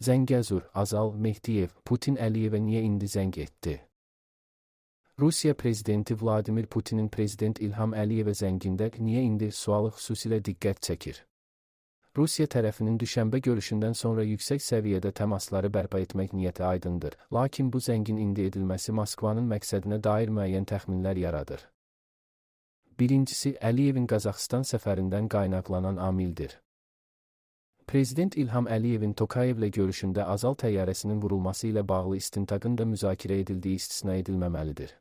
Zəngəzur, Azal, Mehdiyev, Putin Əliyevə niyə indi zəng etdi? Rusiya prezidenti Vladimir Putinin prezident İlham Əliyevə zəngində niyə indi sualı xüsusilə diqqət çəkir. Rusiya tərəfinin düşənbə görüşündən sonra yüksək səviyyədə təmasları bərpa etmək niyyəti aydındır, lakin bu zəngin indi edilməsi Moskvanın məqsədinə dair müəyyən təxminlər yaradır. Birincisi, Əliyevin Qazaxıstan səfərindən qaynaqlanan amildir. Prezident İlham Əliyevin Tokayevlə görüşündə Azal təyyarəsinin vurulması ilə bağlı istintaqın da müzakirə edildiyi istisna edilməməlidir.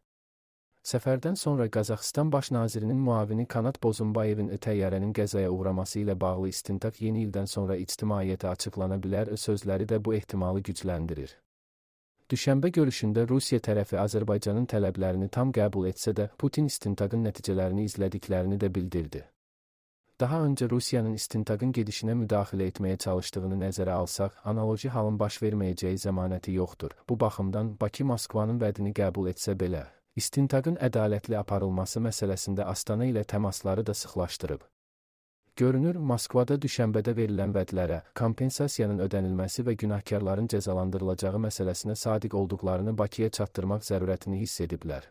Səfərdən sonra Qazaxıstan baş nazirinin müavini Kanat Bozumbayevin təyyarənin qəzaya uğraması ilə bağlı istintaq yeni ildən sonra ictimaiyyətə açıqlana bilər sözləri də bu ehtimalı gücləndirir. Düşənbə görüşündə Rusiya tərəfi Azərbaycanın tələblərini tam qəbul etsə də, Putin istintaqın nəticələrini izlədiklərini də bildirdi. Daha öncə Rusiyanın istintaqın gedişinə müdaxilə etməyə çalışdığını nəzərə alsaq, analoji halın baş verməyəcəyi zəmanəti yoxdur. Bu baxımdan Bakı Moskvanın vədini qəbul etsə belə, istintaqın ədalətli aparılması məsələsində Astana ilə təmasları da sıxlaşdırıb. Görünür, Moskvada düşənbədə verilən vədlərə, kompensasiyanın ödənilməsi və günahkarların cəzalandırılacağı məsələsinə sadiq olduqlarını Bakıya çatdırmaq zərurətini hiss ediblər.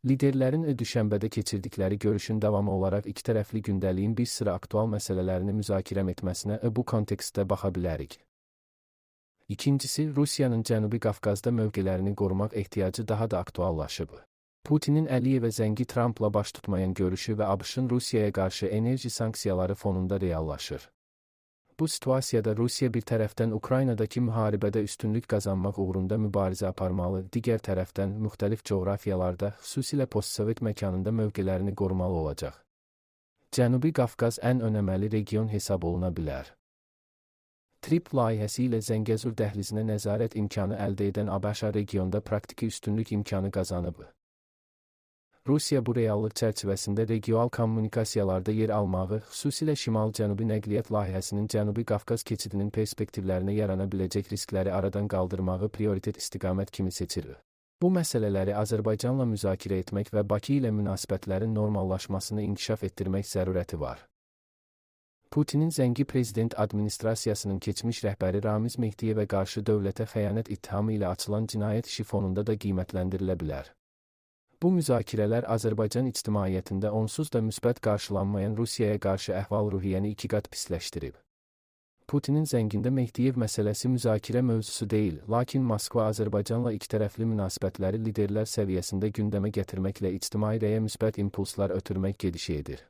Liderlərin düşənbədə keçirdikləri görüşün davamı olaraq ikitərəfli gündəliyin bir sıra aktual məsələlərini müzakirə etməsinə bu kontekstdə baxa bilərik. İkincisi, Rusiyanın Cənubi Qafqazda mövqelərini qorumaq ehtiyacı daha da aktuallaşıb. Putinin Əliyevə zəngi Trampla baş tutmayan görüşü və ABŞ-ın Rusiyaya qarşı enerji sanksiyaları fonunda reallaşır. Bu situasiyada Rusiya bir tərəfdən Ukraynadakı müharibədə üstünlük qazanmaq uğrunda mübarizə aparmalı, digər tərəfdən müxtəlif coğrafiyalarda, xüsusilə postsovet məkanında mövqelərini qorumalı olacaq. Cənubi Qafqaz ən önəməli region hesab oluna bilər. TRIP layihəsi ilə Zəngəzur dəhlizinə nəzarət imkanı əldə edən ABŞ regionda praktiki üstünlük imkanı qazanıb. Rusiya bu reallıq çərçivəsində regional kommunikasiyalarda yer almağı, xüsusilə Şimal-Cənubi nəqliyyat layihəsinin Cənubi Qafqaz keçidinin perspektivlərinə yarana biləcək riskləri aradan qaldırmağı prioritet istiqamət kimi seçir. Bu məsələləri Azərbaycanla müzakirə etmək və Bakı ilə münasibətlərin normallaşmasını inkişaf etdirmək zərurəti var. Putinin zəngi prezident administrasiyasının keçmiş rəhbəri Ramiz Mehdiyevə qarşı dövlətə xəyanət ittihamı ilə açılan cinayət işi fonunda da qiymətləndirilə bilər. Bu müzakirələr Azərbaycan ictimaiyyətində onsuz da müsbət qarşılanmayan Rusiyaya qarşı əhval-ruhiyyəni 2 qat pisləşdirib. Putinin zəngində Mehdiyev məsələsi müzakirə mövzusu deyil, lakin Moskva Azərbaycanla ikitərəfli münasibətləri liderlər səviyyəsində gündəmə gətirməklə ictimai rəyə müsbət impulslar ötürmək gedişi edir.